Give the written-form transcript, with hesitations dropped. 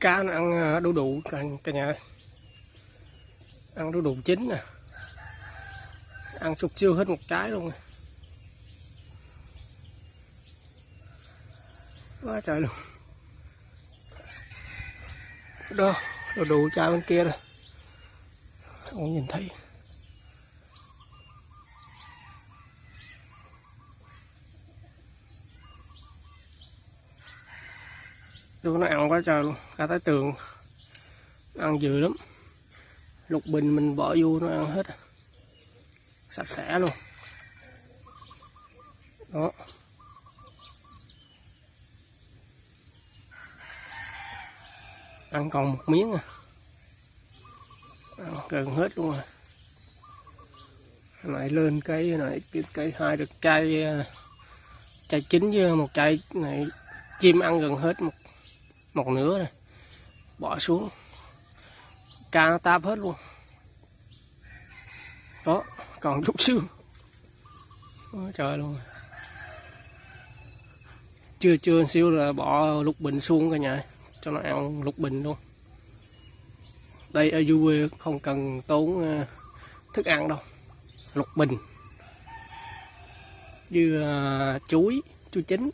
Cá nó ăn đu đủ cả nhà ơi. Ăn đu đủ chín nè, ăn chút chưa hết một trái luôn. Quá trời luôn. Đó, đu đủ trái bên kia rồi, không nhìn thấy. Đu nó ăn quá trời luôn, cả tới tường ăn dữ lắm. Lục bình mình bỏ vô nó ăn hết, sạch sẽ luôn. Đó, ăn còn một miếng à, ăn gần hết luôn rồi. Này lên cái này, cái hai được chai chai chín với một chai này, chim ăn gần hết một nửa này, bỏ xuống, cá nó táp hết luôn. Đó, còn chút xíu. Ôi trời luôn. Chưa xíu là bỏ lục bình xuống cả nhà, cho nó ăn lục bình luôn. Đây ở dưới quê không cần tốn thức ăn đâu, lục bình như chuối chín,